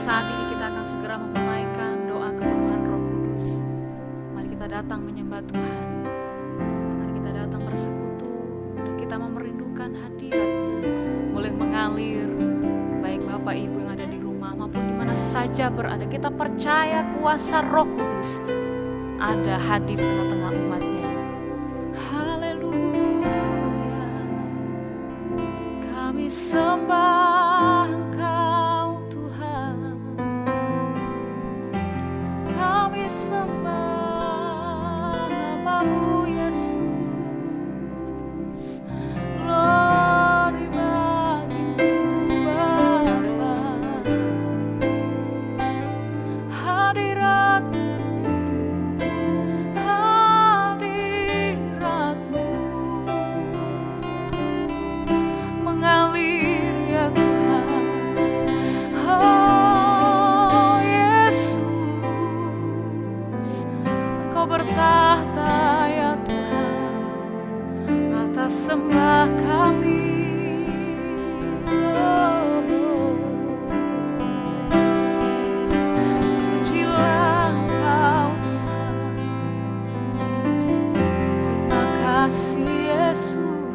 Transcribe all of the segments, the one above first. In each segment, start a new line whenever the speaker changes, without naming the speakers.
saat ini kita akan segera memulaikan doa kepenuhan Roh Kudus. Mari kita datang menyembah Tuhan. Mari kita datang bersekutu dan kita merindukan hadirat-Nya. Boleh mengalir, baik Bapak Ibu yang ada di rumah maupun di mana saja berada. Kita percaya kuasa Roh Kudus ada hadir di tengah-tengah umat-Nya. Haleluya. Kami sembah Engkau Tuhan. Kami sembah nama-Mu Yesus. Glory bagi-Mu Bapa. Hadirat-Mu mengalir ya Tuhan. Oh Yesus, Engkau bertahta ya Tuhan atas sembah kami. Pujilah Engkau Tuhan. Terima kasih Yesus.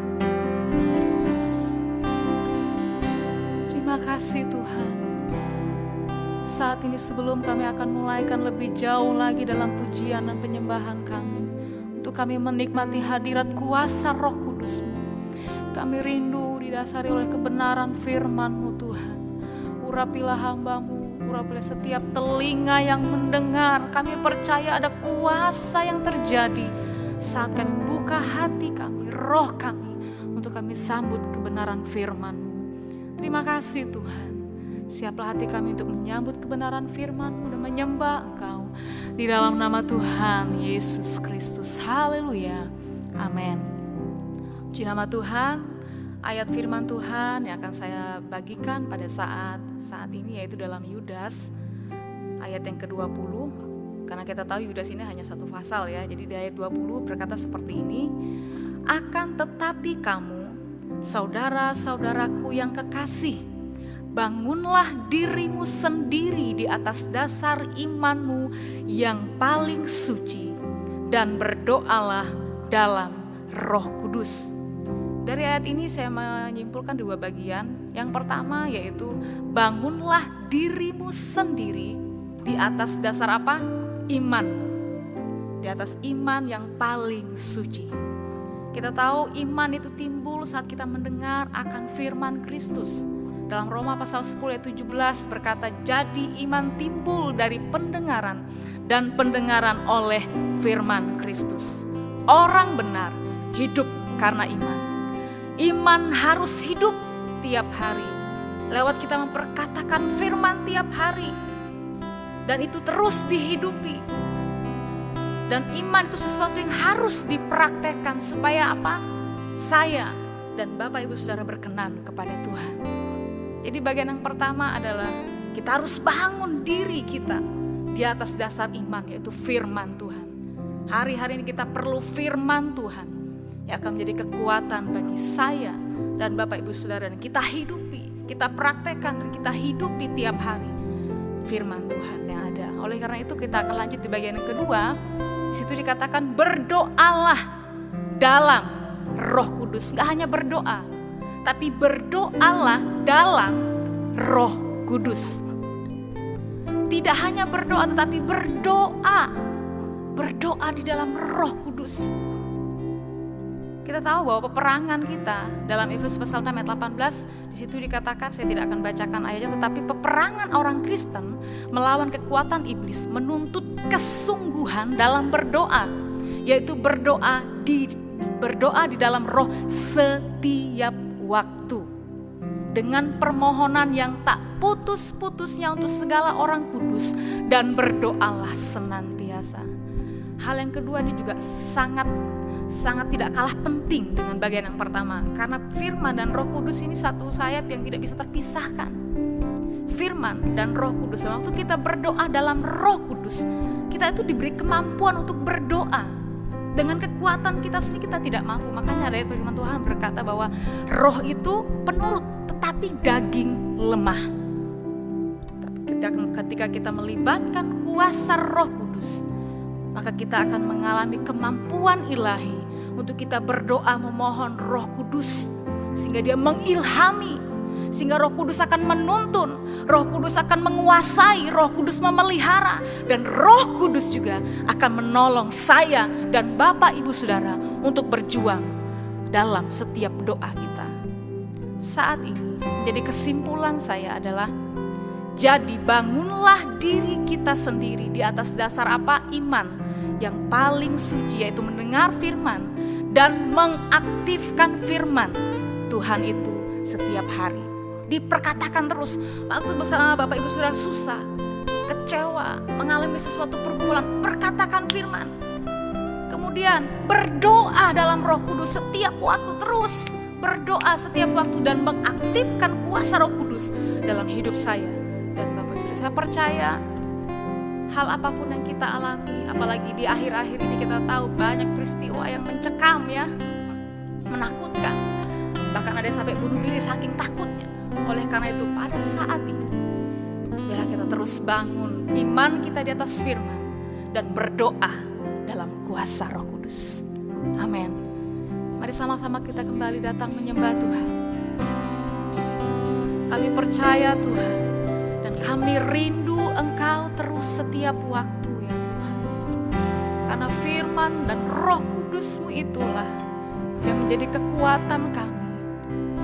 Terima kasih Tuhan. Saat ini sebelum kami akan mulaikan lebih jauh lagi dalam pujian dan penyembahan kami, untuk kami menikmati hadirat kuasa Roh Kudus-Mu, kami rindu didasari oleh kebenaran firman-Mu Tuhan. Urapilah hamba-Mu, urapilah setiap telinga yang mendengar. Kami percaya ada kuasa yang terjadi saat kami membuka hati kami, roh kami, untuk kami sambut kebenaran firman-Mu. Terima kasih Tuhan. Siaplah hati kami untuk menyambut kebenaran firman-Mu dan menyembah Engkau di dalam nama Tuhan Yesus Kristus. Haleluya. Amin. Puji nama Tuhan. Ayat firman Tuhan yang akan saya bagikan pada saat ini yaitu dalam Yudas ayat yang ke-20. Karena kita tahu Yudas ini hanya satu pasal ya. Jadi di ayat 20 berkata seperti ini. Akan tetapi kamu, saudara-saudaraku yang kekasih, bangunlah dirimu sendiri di atas dasar imanmu yang paling suci dan berdoalah dalam Roh Kudus. Dari ayat ini saya menyimpulkan dua bagian. Yang pertama yaitu bangunlah dirimu sendiri di atas dasar apa? Imanmu. Di atas iman yang paling suci. Kita tahu iman itu timbul saat kita mendengar akan firman Kristus. Dalam Roma pasal 10 ayat 17 berkata, jadi iman timbul dari pendengaran dan pendengaran oleh firman Kristus. Orang benar hidup karena iman. Iman harus hidup tiap hari. Lewat kita memperkatakan firman tiap hari. Dan itu terus dihidupi. Dan iman itu sesuatu yang harus dipraktekkan supaya apa? Saya dan Bapak Ibu Saudara berkenan kepada Tuhan. Jadi bagian yang pertama adalah kita harus bangun diri kita di atas dasar iman, yaitu firman Tuhan. Hari-hari ini kita perlu firman Tuhan yang akan menjadi kekuatan bagi saya dan Bapak Ibu Saudara. Dan kita hidupi, kita praktekkan dan kita hidupi tiap hari firman Tuhan yang ada. Oleh karena itu kita akan lanjut di bagian yang kedua. Di situ dikatakan berdoalah dalam Roh Kudus. Gak hanya berdoa, tapi berdoalah dalam Roh Kudus. Tidak hanya berdoa tetapi berdoa. Berdoa di dalam Roh Kudus. Kita tahu bahwa peperangan kita dalam Efesus pasal 6 ayat 18, di situ dikatakan, saya tidak akan bacakan ayatnya, tetapi peperangan orang Kristen melawan kekuatan iblis menuntut kesungguhan dalam berdoa, yaitu berdoa di dalam Roh setiap waktu dengan permohonan yang tak putus-putusnya untuk segala orang kudus, dan berdoalah senantiasa. Hal yang kedua ini juga sangat tidak kalah penting dengan bagian yang pertama, karena firman dan Roh Kudus ini satu sayap yang tidak bisa terpisahkan. Firman dan Roh Kudus, waktu kita berdoa dalam Roh Kudus, kita itu diberi kemampuan untuk berdoa. Dengan kekuatan kita sendiri kita tidak mampu. Makanya ayat firman Tuhan berkata bahwa roh itu penurut, tetapi daging lemah. ketika kita melibatkan kuasa Roh Kudus, maka kita akan mengalami kemampuan ilahi untuk kita berdoa memohon Roh Kudus, sehingga dia mengilhami, sehingga Roh Kudus akan menuntun, Roh Kudus akan menguasai, Roh Kudus memelihara, dan Roh Kudus juga akan menolong saya dan Bapak Ibu Saudara untuk berjuang dalam setiap doa kita. Saat ini jadi kesimpulan saya adalah, jadi bangunlah diri kita sendiri di atas dasar apa? Iman yang paling suci, yaitu mendengar firman dan mengaktifkan firman Tuhan itu setiap hari. Diperkatakan terus. Waktu bersama Bapak Ibu Saudara susah, kecewa, mengalami sesuatu pergumulan, perkatakan firman. Kemudian berdoa dalam Roh Kudus setiap waktu, terus berdoa setiap waktu dan mengaktifkan kuasa Roh Kudus dalam hidup saya dan Bapak Saudara. Saya percaya hal apapun yang kita alami, apalagi di akhir-akhir ini kita tahu banyak peristiwa yang mencekam ya, menakutkan. Bahkan ada yang sampai bunuh diri saking takutnya. Oleh karena itu pada saat ini, biarlah kita terus bangun iman kita di atas firman dan berdoa dalam kuasa Roh Kudus. Amin. Mari sama-sama kita kembali datang menyembah Tuhan. Kami percaya Tuhan, dan kami rindu Engkau terus setiap waktu ya Tuhan. Karena firman dan Roh Kudus-Mu itulah yang menjadi kekuatan kami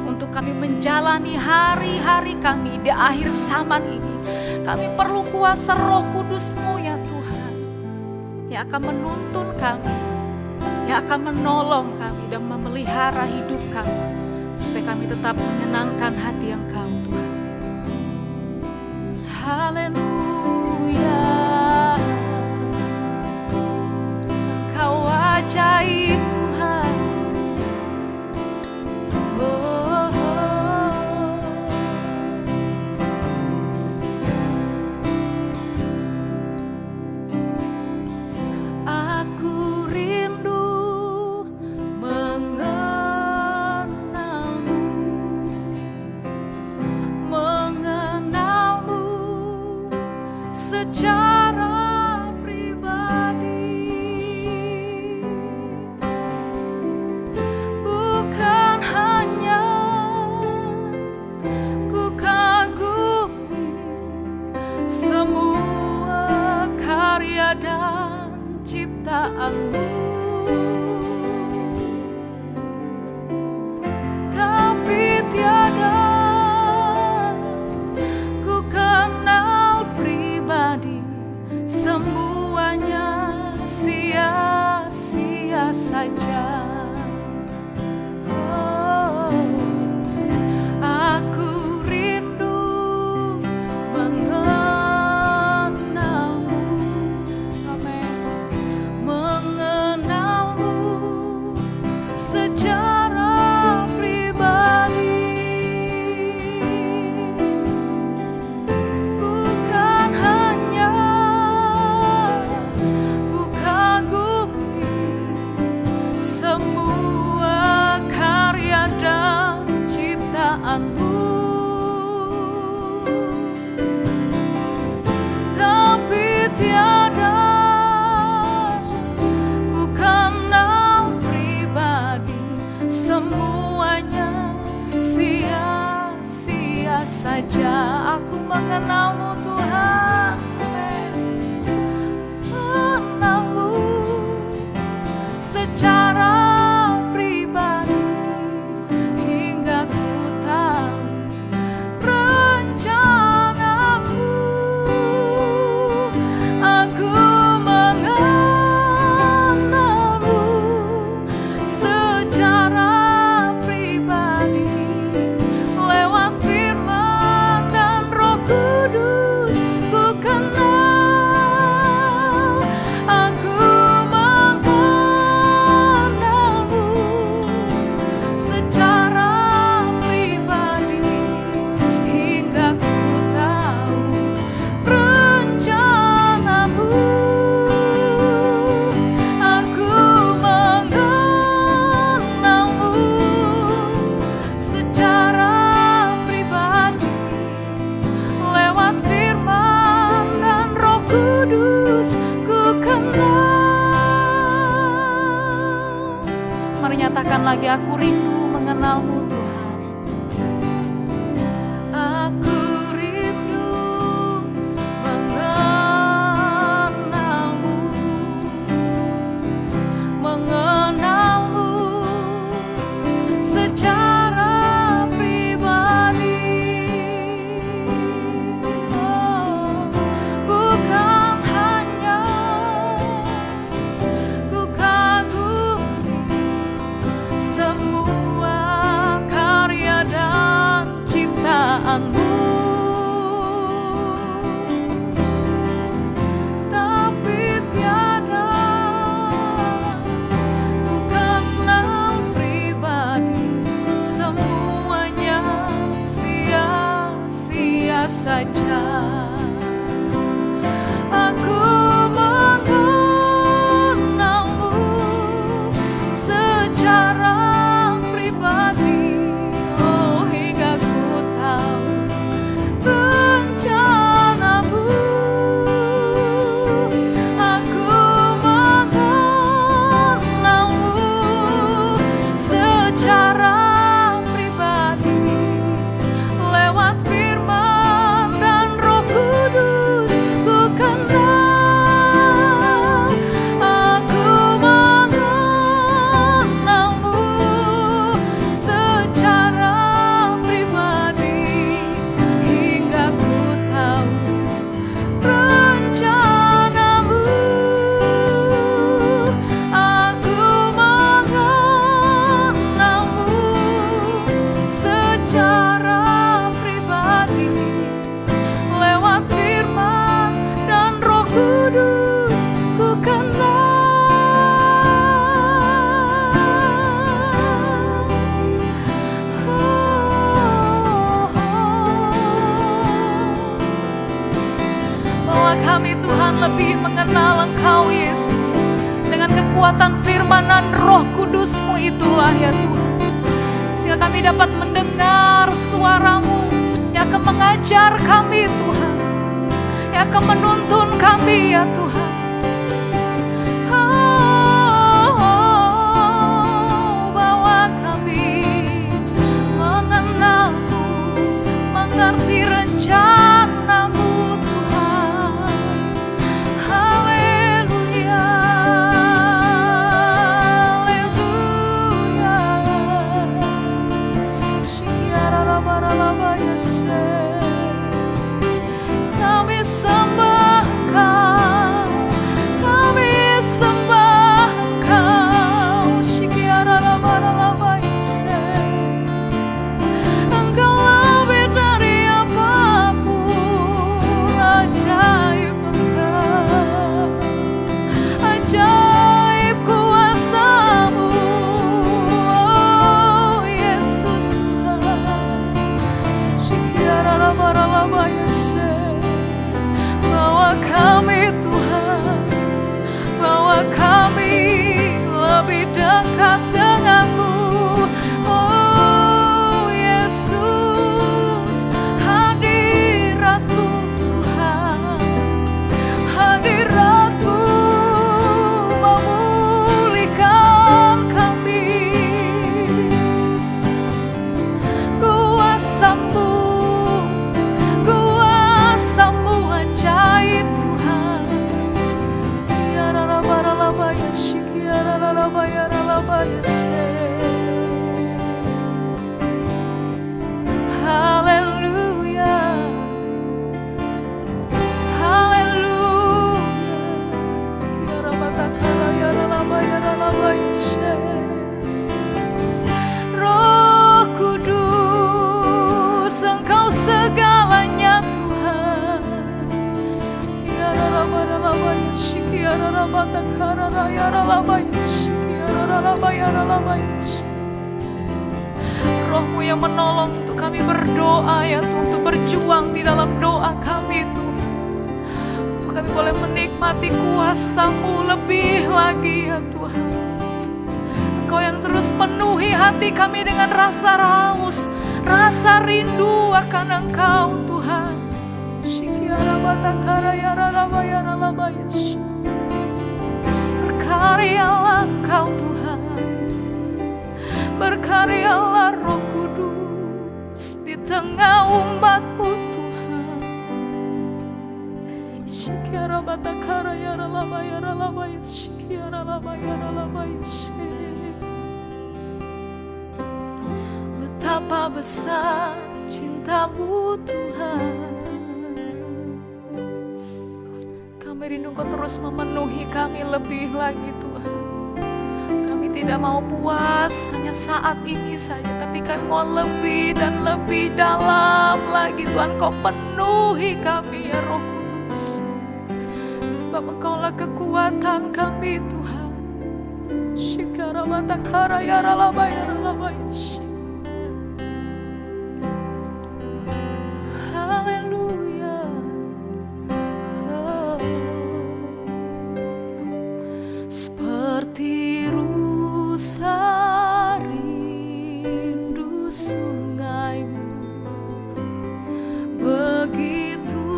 untuk kami menjalani hari-hari kami di akhir zaman ini. Kami perlu kuasa Roh Kudus-Mu ya Tuhan, yang akan menuntun kami, yang akan menolong kami dan memelihara hidup kami, supaya kami tetap menyenangkan hati Engkau Tuhan. Haleluya, Engkau ajaib Tuhan. Secara pribadi, bukan hanya ku kagumi semua karya dan ciptaan-Mu, tapi tiada semuanya sia-sia saja. Oh, aku rindu mengenal-Mu, amin, mengenal-Mu secara pribadi. Bukan hanya semua karya dan ciptaan-Mu, tapi tiada ku kenal pribadi, semuanya sia-sia saja. Aku mengenal-Mu Tuhan, mengenal-Mu secara pribadi, hingga ku tahu rencana-Mu. Aku mengenal-Mu secara pribadi, lewat firman dan Roh Kudus ku tapi aku rindu mengenal-Mu Tuhan. Aku rindu mengenal-Mu, mengenal-Mu secara pribadi. Oh, bukan hanya ku kagumi semua karya dan ciptaan-Mu, tapi tiada ku kenal pribadi. Semuanya sia-sia saja. Aku mengenal-Mu secara pribadi, oh hingga ku tahu rencana-Mu. Aku mengenal-Mu secara pribadi lewat firman dan Roh Kudus ku kenal. Aku mengenal-Mu secara pribadi hingga ku tahu rencana-Mu. Aku mengenal-Mu secara pribadi lewat firman dan Roh Kudus ku kenal. Bahwa kami Tuhan lebih mengenal Engkau Yesus dengan kekuatan firman dan Roh Kudus-Mu itulah ya Tuhan, sehingga kami dapat mendengar suara-Mu yang akan mengajar kami Tuhan, yang akan menuntun kami ya Tuhan. Bahwa kami mengenal-Mu, mengerti rencana-Mu Tuhan. Haleluya, haleluya. Shikiararabaralabayase. Kami sembah Engkau, kami sembah Engkau. Shikiararabaralabayase. Engkau lebih dari apapun, ajaib Engkau, ajaib kuasa-Mu, oh Yesus Tuhan. Shikiararabaralabayase. Bawa kami Tuhan, bawa kami lebih dekat dengan-Mu, oh Yesus. Hadirat-Mu Tuhan, hadirat-Mu memulihkan kami. Kuasa-Mu, kuasa-Mu ajaib Tuhan. Yararabaralabayasi, yararabayaralabayase. Haleluya, haleluya. Yarabatakala, yararabayaralabayase. Roh Kudus, Engkau segalanya Tuhan. Yararabaralabayasi, yararabatakara, yararabayasi, yararabayaralabayasi. Roh-Mu yang menolong untuk kami berdoa ya Tuhan, untuk berjuang di dalam doa kami Tuhan. Untuk kami boleh menikmati kuasa-Mu lebih lagi ya Tuhan. Engkau yang terus penuhi hati kami dengan rasa haus, rasa rindu akan Engkau Tuhan. Berkaryalah Engkau Tuhan, Berkaryalah Roh Kudus di tengah umat-Mu Tuhan. Shikiara batakara yara laba ya shikiara laba ya shi. Betapa besar cinta-Mu Tuhan. Kami rindu Kau terus memenuhi kami lebih lagi Tuhan. Kami tidak mau puas hanya saat ini saja, tapi kami mau lebih dan lebih dalam lagi Tuhan. Kau penuhi kami ya Roh Kudus, sebab Engkaulah kekuatan kami Tuhan. Shikara batakara yara laba ya shi. Seperti rusa rindu sungai-Mu, begitulah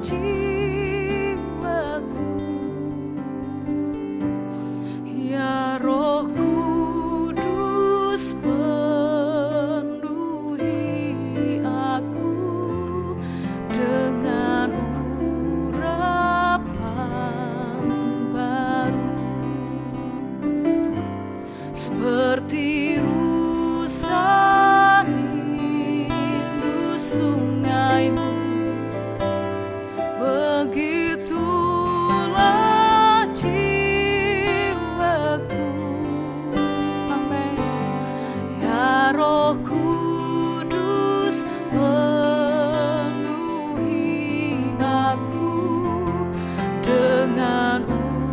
jiwaku. Ya Roh Kudus penuhi aku dengan seperti rusa rindu sungai-Mu, begitulah jiwaku. Amin. Ya Roh Kudus penuhi aku dengan urapan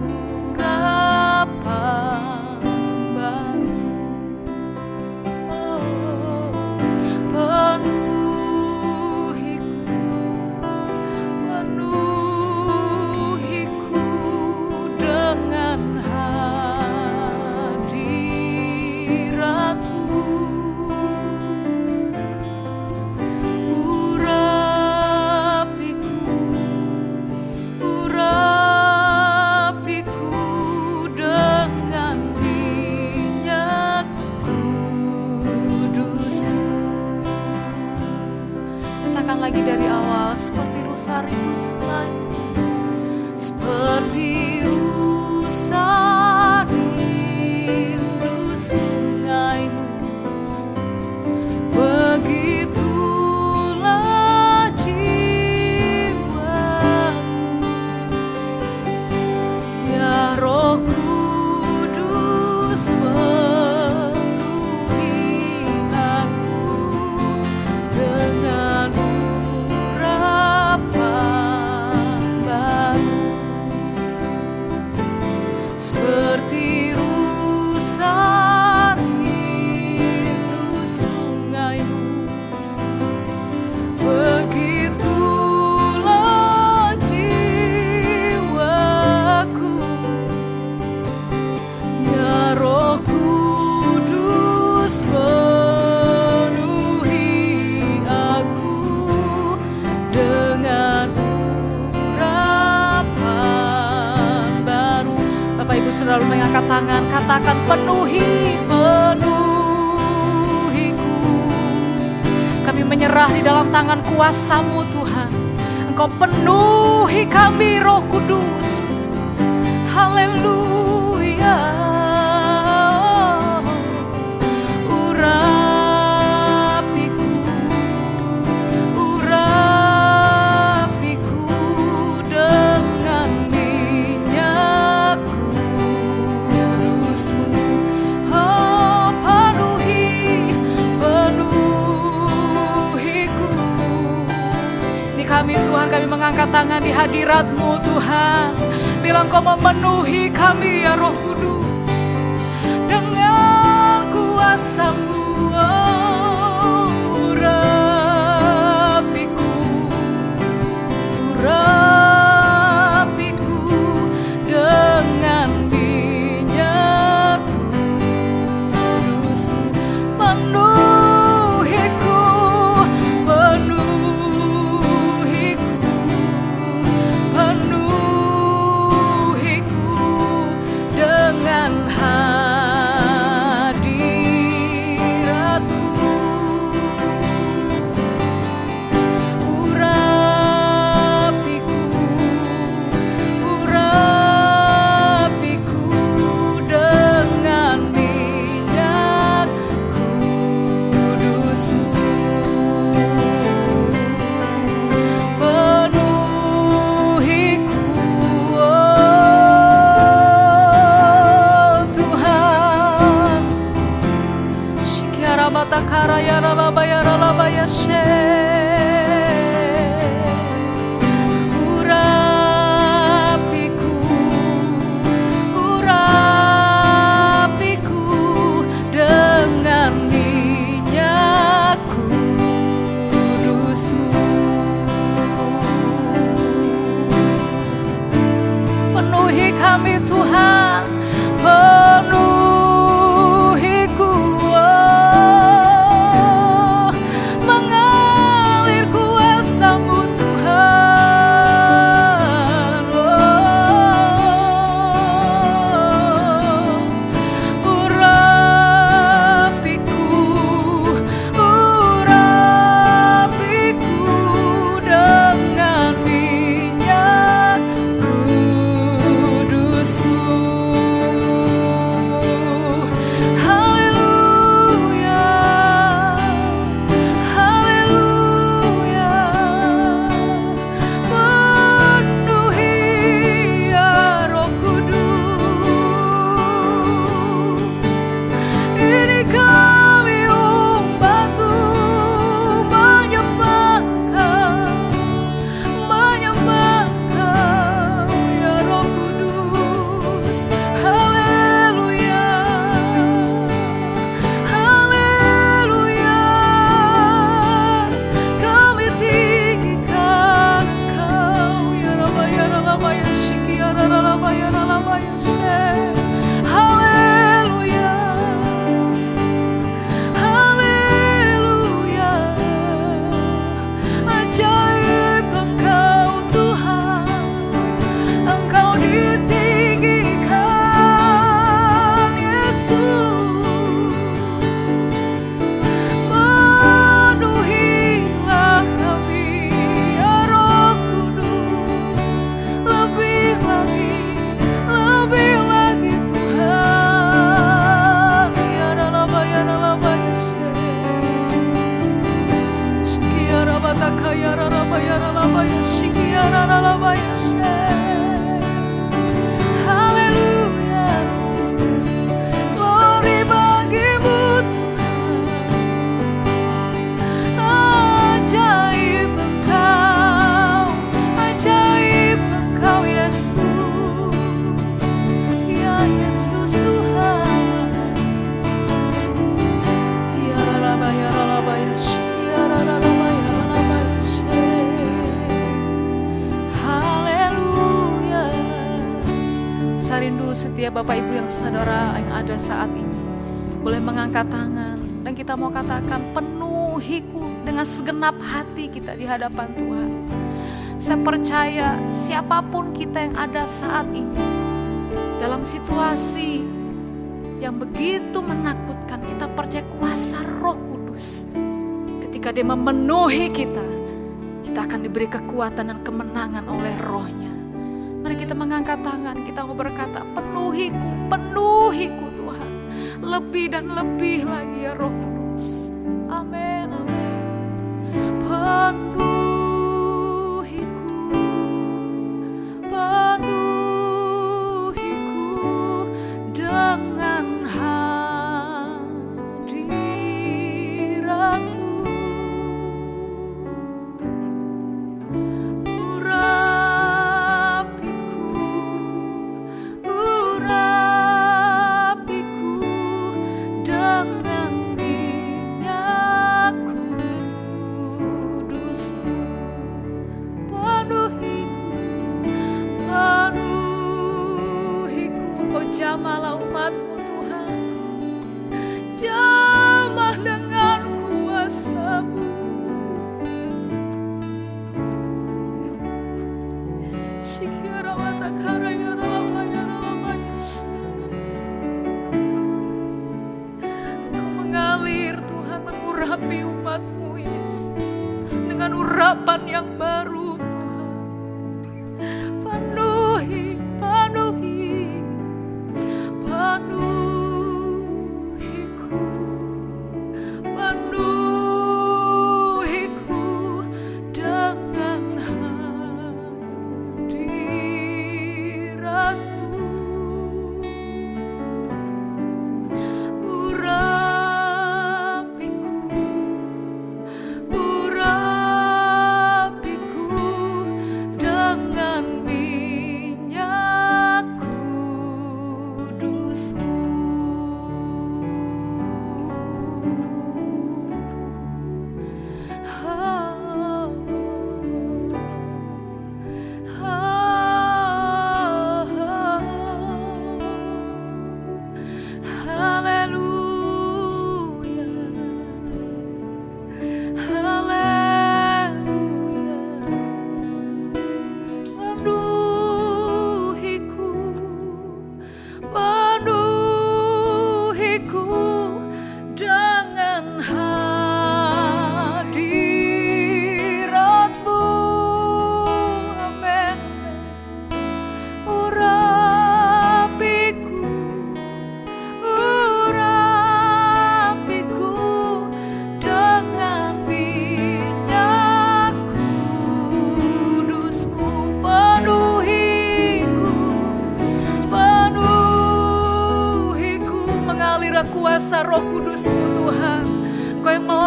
lagi dari awal. Seperti rusa rindu sungai, seperti rusa rindu sungai-Mu, begitulah jiwaku. Ya Roh Kudus penuhi aku dengan seperti rusa rindu sungai-Mu, begitulah jiwaku. Ya Roh Kudus penuhi aku dengan urapan baru. Bapak Ibu selalu mengangkat tangan, katakan penuhiku. Kami menyerah di dalam tangan kuasa-Mu Tuhan. Engkau penuhi kami Roh Kudus. Haleluya. Kami Tuhan, kami mengangkat tangan di hadirat-Mu Tuhan. Bilang Kau memenuhi kami ya Roh Kudus dengan kuasa-Mu. Urapiku dengan minyak kudus-Mu. Penuhiku dengan hadirat Penuhi kami Tuhan, penuhiku, mengalir kuasa-Mu Tuhan. Urapiku dengan minyak Setiap Bapak Ibu yang saudara yang ada saat ini boleh mengangkat tangan dan kita mau katakan, penuhiku dengan segenap hati kita di hadapan Tuhan. Saya percaya siapapun kita yang ada saat ini dalam situasi yang begitu menakutkan, kita percaya kuasa Roh Kudus ketika Dia memenuhi kita, kita akan diberi kekuatan dan kemenangan oleh Roh-Nya. Mari kita mengangkat tangan, kita mau berkata, penuhiku, penuhiku Tuhan. Lebih dan lebih lagi ya Roh Kudus. Amin, amin. Penuhiku, penuhiku dengan hadirat-Mu. Jamahlah umat-Mu Tuhan, jamah dengan kuasa-Mu. Engkau mengalir Tuhan, mengurapi umat-Mu Yesus dengan urapan yang baru Tuhan. Penuhi, penuhi, penuhiku, penuhiku.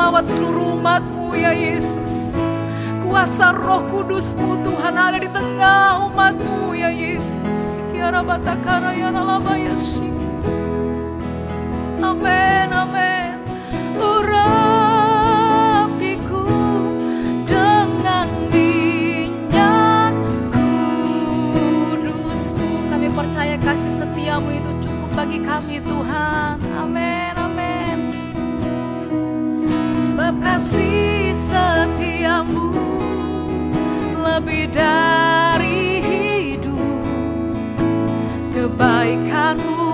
melawat seluruh umat-Mu ya Yesus. Kuasa Roh Kudus-Mu Tuhan ada di tengah umat-Mu ya Yesus. Kiara batakara ya ralabaya shi. Amin, amin. Urapiku dengan minyak kudus-Mu. Kami percaya kasih setia-Mu itu cukup bagi kami Tuhan. Amin, amin. Sebab kasih setia-Mu lebih dari hidup, kebaikan-Mu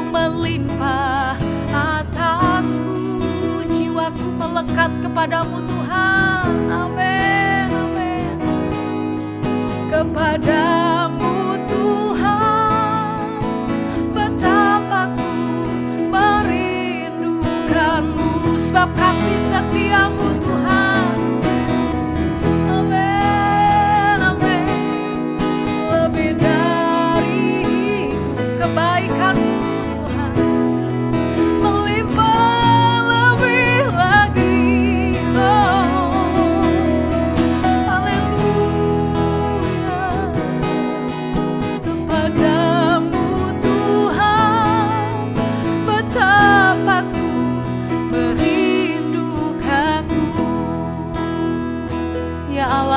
melimpah atasku, jiwaku melekat kepadamu Tuhan. Amin, amin. Kepadamu Tuhan, betapa ku merindukanmu, sebab kasih setia-Mu Tuhan. Amin, amin. Lebih dari hidup, kebaikan-Mu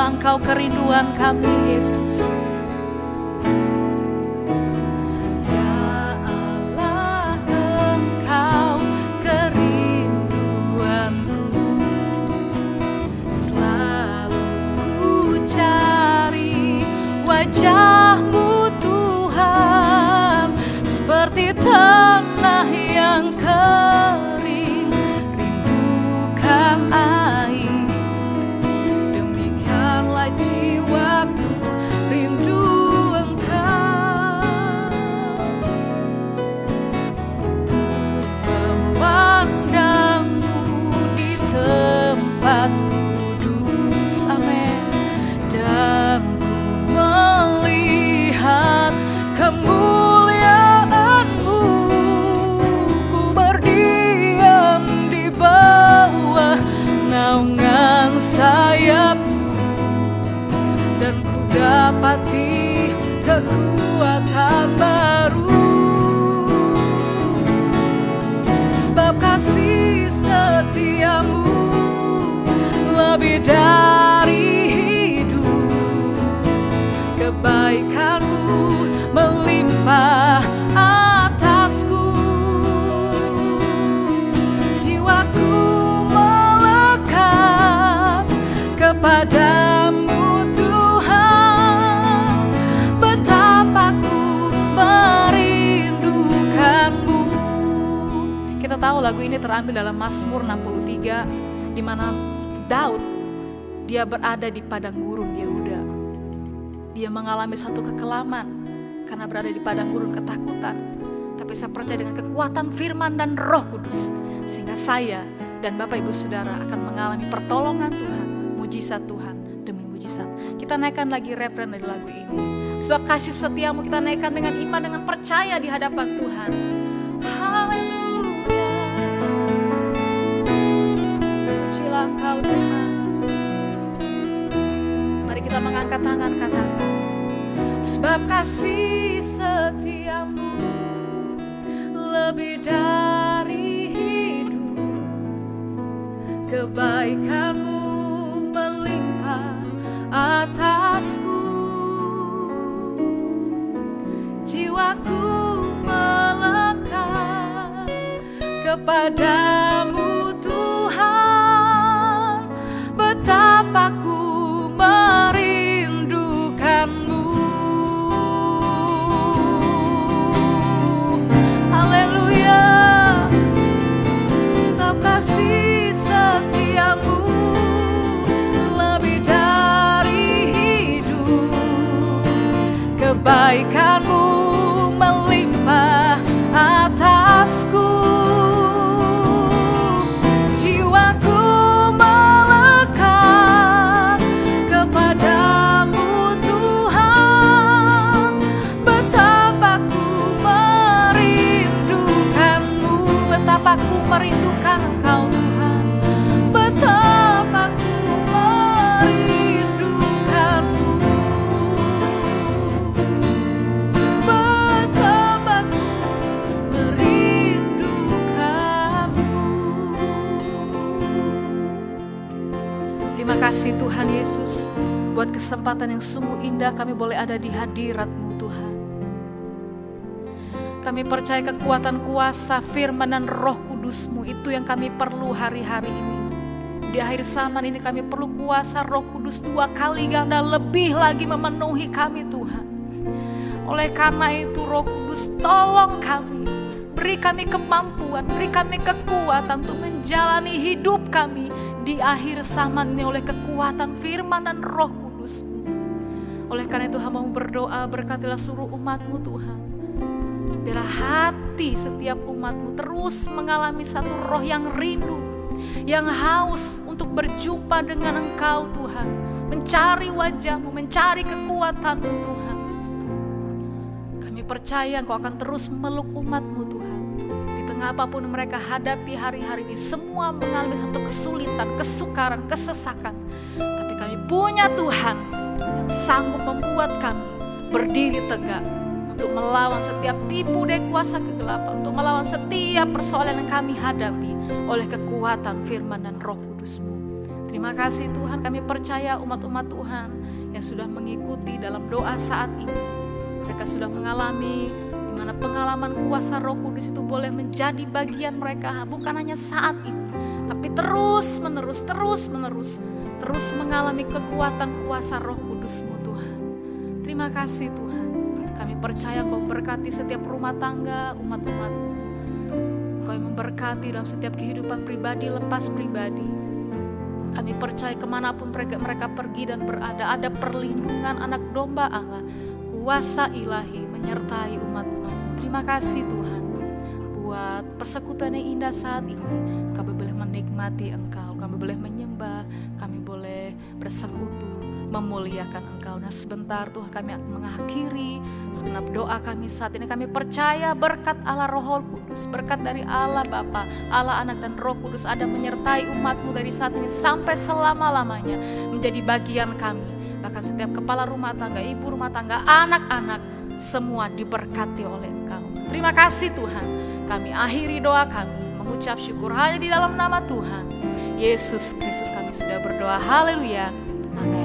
Engkau kerinduan kami Yesus. Ya Allah, Engkau kerinduanku, selalu ku cari wajah-Mu Tuhan, seperti tanah yang kering rindukan air. Jiwaku rindu Engkau, memandang-Mu di tempat kudus, amin, dan ku melihat kemuliaan-Mu, ku berdiam di bawah naungan sayap-Mu, dan ku dapati kekuatan baru. Sebab kasih setia-Mu lebih dari hidup, kebaikan-Mu melimpah atasku, jiwaku melekat kepadamu Tuhan, betapa ku merindukanmu. Kita tahu lagu ini terambil dalam Mazmur 63, di mana Daud, dia berada di padang gurun Yehuda. Dia mengalami satu kekelaman karena berada di padang gurun, ketakutan. Tapi saya percaya dengan kekuatan firman dan Roh Kudus, sehingga saya dan Bapak Ibu Saudara akan mengalami pertolongan Tuhan, mujizat Tuhan demi mujizat. Kita naikkan lagi referen dari lagu ini. Sebab kasih setia-Mu kita naikkan dengan iman, dengan percaya di hadapan Tuhan. Haleluya. Pujilah Engkau Tuhan. Mari kita mengangkat tangan, katakan. Sebab kasih setia-Mu lebih dari hidup, kebaikan-Mu melimpah atasku, jiwaku melekat kepadamu Tuhan, betapa ku merindukanmu. Haleluya. Sebab kasih setia-Mu lebih dari hidup, kebaikan-Mu melimpah atasku, jiwaku melekat kepadamu Tuhan, betapa ku merindukanmu, betapa ku merindukan Engkau Tuhan, kasih Tuhan Yesus, buat kesempatan yang sungguh indah kami boleh ada di hadirat-Mu Tuhan. Kami percaya kekuatan kuasa firman dan Roh Kudus-Mu itu yang kami perlu hari-hari ini. Di akhir zaman ini kami perlu kuasa Roh Kudus 2 kali ganda lebih lagi memenuhi kami Tuhan. Oleh karena itu Roh Kudus tolong kami, beri kami kemampuan, beri kami kekuatan untuk menjalani hidup kami di akhir zaman ini oleh kekuatan firman dan Roh Kudus. Oleh karena itu hamba berdoa, berkatilah seluruh umat-Mu Tuhan. Biarlah hati setiap umat-Mu terus mengalami satu roh yang rindu, yang haus untuk berjumpa dengan Engkau Tuhan, mencari wajah-Mu, mencari kekuatan-Mu Tuhan. Kami percaya Engkau akan terus memeluk umat-Mu Tuhan. Di tengah apapun mereka hadapi hari-hari ini, semua mengalami satu kesulitan, kesukaran, kesesakan. Tapi kami punya Tuhan yang sanggup membuat kami berdiri tegak untuk melawan setiap tipu daya kuasa kegelapan, untuk melawan setiap persoalan yang kami hadapi oleh kekuatan firman dan Roh Kudus-Mu. Terima kasih Tuhan, kami percaya umat-umat Tuhan yang sudah mengikuti dalam doa saat ini, mereka sudah mengalami di mana pengalaman kuasa Roh Kudus itu boleh menjadi bagian mereka, bukan hanya saat ini, tapi terus mengalami kekuatan kuasa Roh Kudus-Mu Tuhan. Terima kasih Tuhan. Kami percaya Engkau memberkati setiap rumah tangga umat-umat-Mu. Engkau yang memberkati dalam setiap kehidupan pribadi lepas pribadi. Kami percaya kemanapun mereka pergi dan berada, ada perlindungan anak domba Allah, kuasa ilahi menyertai umat-umat-Mu. Terima kasih Tuhan buat persekutuan yang indah saat ini. Kami boleh menikmati Engkau, kami boleh menyembah, kami boleh bersekutu, memuliakan Engkau. Nah sebentar Tuhan kami akan mengakhiri segenap doa kami saat ini. Kami percaya berkat Allah Roh Kudus, berkat dari Allah Bapa, Allah Anak dan Roh Kudus ada menyertai umat-Mu dari saat ini sampai selama-lamanya menjadi bagian kami. Bahkan setiap kepala rumah tangga, ibu rumah tangga, anak-anak semua diberkati oleh Engkau. Terima kasih Tuhan. Kami akhiri doa kami mengucap syukur hanya di dalam nama Tuhan Yesus Kristus kami sudah berdoa. Haleluya. Amin.